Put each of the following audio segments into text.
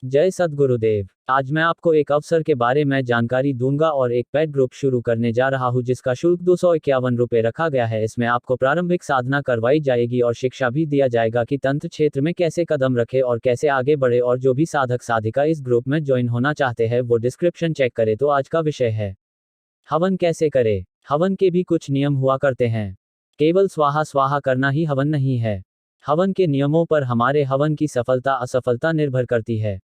जय सद्गुरुदेव। आज मैं आपको एक अवसर के बारे में जानकारी दूंगा और एक पेड ग्रुप शुरू करने जा रहा हूं जिसका शुल्क 251 रुपये रखा गया है। इसमें आपको प्रारंभिक साधना करवाई जाएगी और शिक्षा भी दिया जाएगा कि तंत्र क्षेत्र में कैसे कदम रखें और कैसे आगे बढ़े। और जो भी साधक साधिका इस ग्रुप में ज्वाइन होना चाहते हैं वो डिस्क्रिप्शन चेक करे। तो आज का विषय है हवन कैसे करे। हवन के भी कुछ नियम हुआ करते हैं, केवल स्वाहा स्वाहा करना ही हवन नहीं है। हवन के नियमों पर हमारे हवन की सफलता असफलता निर्भर करती है।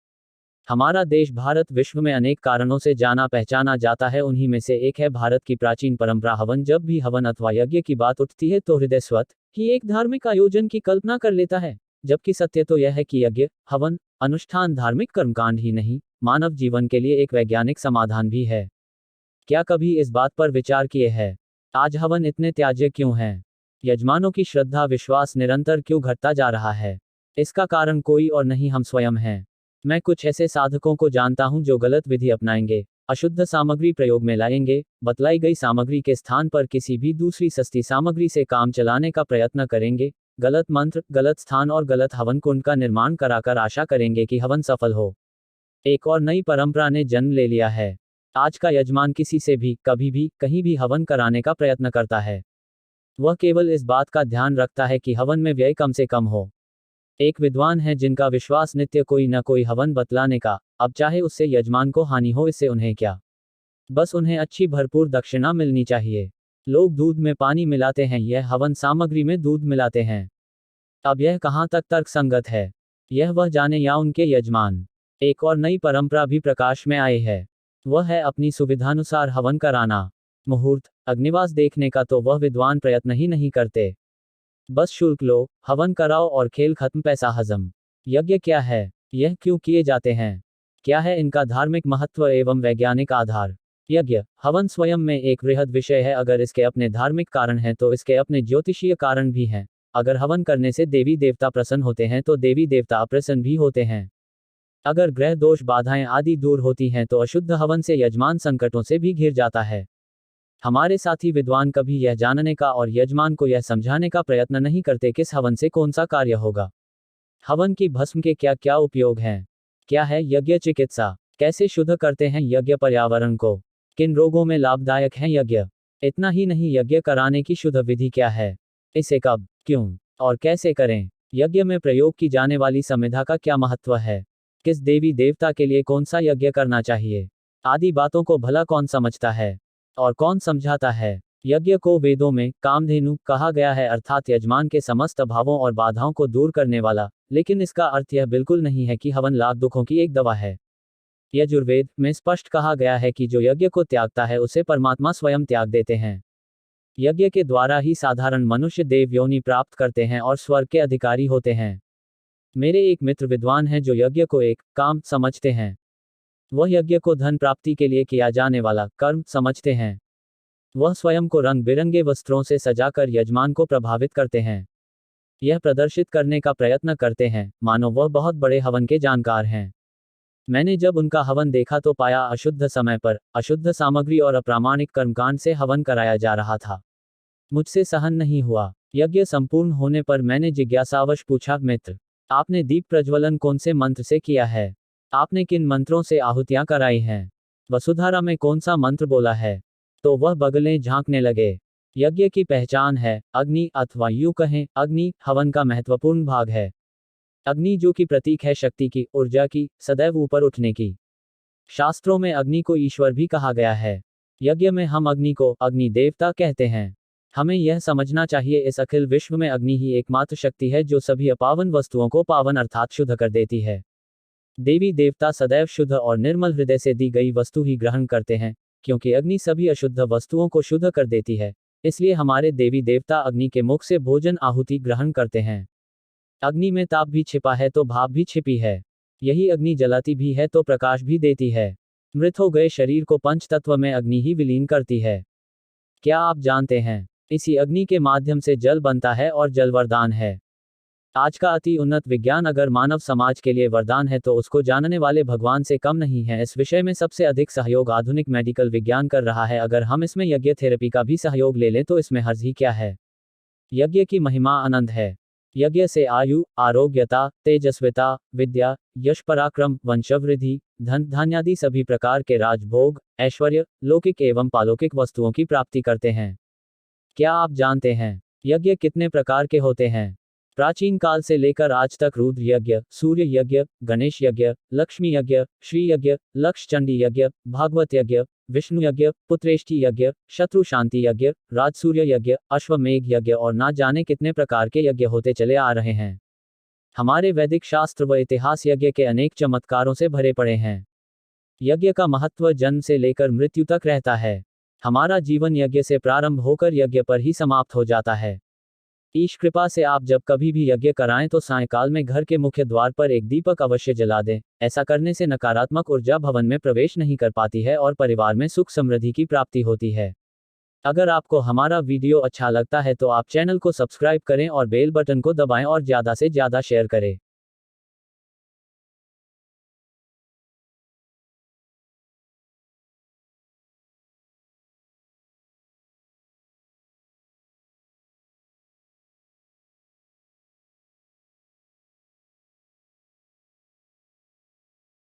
हमारा देश भारत विश्व में अनेक कारणों से जाना पहचाना जाता है, उन्हीं में से एक है भारत की प्राचीन परंपरा हवन। जब भी हवन अथवा यज्ञ की बात उठती है तो हृदय स्वतः ही एक धार्मिक आयोजन की कल्पना कर लेता है, जबकि सत्य तो यह है कि यज्ञ हवन अनुष्ठान धार्मिक कर्मकांड ही नहीं, मानव जीवन के लिए एक वैज्ञानिक समाधान भी है। क्या कभी इस बात पर विचार किए है आज हवन इतने त्याज्य क्यों हैं? यजमानों की श्रद्धा विश्वास निरंतर क्यों घटता जा रहा है? इसका कारण कोई और नहीं, हम स्वयं हैं। मैं कुछ ऐसे साधकों को जानता हूं जो गलत विधि अपनाएंगे, अशुद्ध सामग्री प्रयोग में लाएंगे, बतलाई गई सामग्री के स्थान पर किसी भी दूसरी सस्ती सामग्री से काम चलाने का प्रयत्न करेंगे, गलत मंत्र गलत स्थान और गलत हवन कुंड का निर्माण कराकर आशा करेंगे कि हवन सफल हो। एक और नई परंपरा ने जन्म ले लिया है। आज का यजमान किसी से भी कभी भी कहीं भी हवन कराने का प्रयत्न करता है। वह केवल इस बात का ध्यान रखता है कि हवन में व्यय कम से कम हो। एक विद्वान है जिनका विश्वास नित्य कोई न कोई हवन बतलाने का, अब चाहे उससे यजमान को हानि हो इससे उन्हें क्या, बस उन्हें अच्छी भरपूर दक्षिणा मिलनी चाहिए। लोग दूध में पानी मिलाते हैं, यह हवन सामग्री में दूध मिलाते हैं। अब यह कहां तक तर्कसंगत है यह वह जाने या उनके यजमान। एक और नई परंपरा भी प्रकाश में आई है, वह है अपनी सुविधानुसार हवन कराना। मुहूर्त अग्निवास देखने का तो वह विद्वान प्रयत्न ही नहीं करते, बस शुल्क लो हवन कराओ और खेल खत्म, पैसा हजम। यज्ञ क्या है, यह क्यों किए जाते हैं, क्या है इनका धार्मिक महत्व एवं वैज्ञानिक आधार? यज्ञ हवन स्वयं में एक वृहद विषय है। अगर इसके अपने धार्मिक कारण हैं तो इसके अपने ज्योतिषीय कारण भी हैं। अगर हवन करने से देवी देवता प्रसन्न होते हैं तो देवी देवता अप्रसन्न भी होते हैं। अगर ग्रह दोष बाधाएं आदि दूर होती हैं तो अशुद्ध हवन से यजमान संकटों से भी घिर जाता है। हमारे साथी विद्वान कभी यह जानने का और यजमान को यह समझाने का प्रयत्न नहीं करते किस हवन से कौन सा कार्य होगा। हवन की भस्म के क्या क्या उपयोग हैं? क्या है यज्ञ चिकित्सा? कैसे शुद्ध करते हैं यज्ञ पर्यावरण को? किन रोगों में लाभदायक है यज्ञ? इतना ही नहीं, यज्ञ कराने की शुद्ध विधि क्या है, इसे कब क्यों और कैसे करें? यज्ञ में प्रयोग की जाने वाली संविधा का क्या महत्व है? किस देवी देवता के लिए कौन सा यज्ञ करना चाहिए? आदि बातों को भला कौन समझता है और कौन समझाता है? यज्ञ को वेदों में कामधेनु कहा गया है, अर्थात यजमान के समस्त अभावों और बाधाओं को दूर करने वाला। लेकिन इसका अर्थ यह बिल्कुल नहीं है कि हवन लाख दुखों की एक दवा है। यजुर्वेद में स्पष्ट कहा गया है कि जो यज्ञ को त्यागता है उसे परमात्मा स्वयं त्याग देते हैं। यज्ञ के द्वारा ही साधारण मनुष्य देव योनि प्राप्त करते हैं और स्वर्ग के अधिकारी होते हैं। मेरे एक मित्र विद्वान हैं जो यज्ञ को एक काम समझते हैं। वह यज्ञ को धन प्राप्ति के लिए किया जाने वाला कर्म समझते हैं। वह स्वयं को रंग बिरंगे वस्त्रों से सजाकर यजमान को प्रभावित करते हैं। यह प्रदर्शित करने का प्रयत्न करते हैं मानो वह बहुत बड़े हवन के जानकार हैं। मैंने जब उनका हवन देखा तो पाया अशुद्ध समय पर अशुद्ध सामग्री और अप्रामाणिक कर्मकांड से हवन कराया जा रहा था। मुझसे सहन नहीं हुआ। यज्ञ संपूर्ण होने पर मैंने जिज्ञासावश पूछा, मित्र आपने दीप प्रज्वलन कौन से मंत्र से किया है? आपने किन मंत्रों से आहुतियां कराई हैं? वसुधारा में कौन सा मंत्र बोला है? तो वह बगलें झांकने लगे। यज्ञ की पहचान है अग्नि, अथवा यूं कहें अग्नि हवन का महत्वपूर्ण भाग है। अग्नि जो कि प्रतीक है शक्ति की, ऊर्जा की, सदैव ऊपर उठने की। शास्त्रों में अग्नि को ईश्वर भी कहा गया है। यज्ञ में हम अग्नि को अग्नि देवता कहते हैं। हमें यह समझना चाहिए इस अखिल विश्व में अग्नि ही एकमात्र शक्ति है जो सभी अपावन वस्तुओं को पावन अर्थात शुद्ध कर देती है। देवी देवता सदैव शुद्ध और निर्मल हृदय से दी गई वस्तु ही ग्रहण करते हैं, क्योंकि अग्नि सभी अशुद्ध वस्तुओं को शुद्ध कर देती है। इसलिए हमारे देवी देवता अग्नि के मुख से भोजन आहुति ग्रहण करते हैं। अग्नि में ताप भी छिपा है तो भाप भी छिपी है। यही अग्नि जलाती भी है तो प्रकाश भी देती है। मृत हो गए शरीर को पंच तत्व में अग्नि ही विलीन करती है। क्या आप जानते हैं इसी अग्नि के माध्यम से जल बनता है और जल वरदान है। आज का अति उन्नत विज्ञान अगर मानव समाज के लिए वरदान है तो उसको जानने वाले भगवान से कम नहीं है। इस विषय में सबसे अधिक सहयोग आधुनिक मेडिकल विज्ञान कर रहा है। अगर हम इसमें यज्ञ थेरेपी का भी सहयोग ले लें तो इसमें हर्ज ही क्या है। यज्ञ की महिमा अनंत है। यज्ञ से आयु, आरोग्यता, तेजस्विता, विद्या, यश, पराक्रम, वंशवृद्धि, धन धान्यादि सभी प्रकार के राजभोग, ऐश्वर्य, लौकिक एवं पालौकिक वस्तुओं की प्राप्ति करते हैं। क्या आप जानते हैं यज्ञ कितने प्रकार के होते हैं? प्राचीन काल से लेकर आज तक रुद्र यज्ञ, सूर्य यज्ञ, गणेश यज्ञ, लक्ष्मी यज्ञ, श्री यज्ञ, लक्ष्य चंडी यज्ञ, भागवत यज्ञ, विष्णु यज्ञ, पुत्रेष्टि यज्ञ, शत्रु शांति यज्ञ, राजसूर्य यज्ञ, अश्वमेघ यज्ञ और ना जाने कितने प्रकार के यज्ञ होते चले आ रहे हैं। हमारे वैदिक शास्त्र व इतिहास यज्ञ के अनेक चमत्कारों से भरे पड़े हैं। यज्ञ का महत्व जन्म से लेकर मृत्यु तक रहता है। हमारा जीवन यज्ञ से प्रारंभ होकर यज्ञ पर ही समाप्त हो जाता है। ईश कृपा से आप जब कभी भी यज्ञ कराएं तो सायंकाल में घर के मुख्य द्वार पर एक दीपक अवश्य जला दें। ऐसा करने से नकारात्मक ऊर्जा भवन में प्रवेश नहीं कर पाती है और परिवार में सुख समृद्धि की प्राप्ति होती है। अगर आपको हमारा वीडियो अच्छा लगता है तो आप चैनल को सब्सक्राइब करें और बेल बटन को दबाएं और ज़्यादा से ज़्यादा शेयर करें।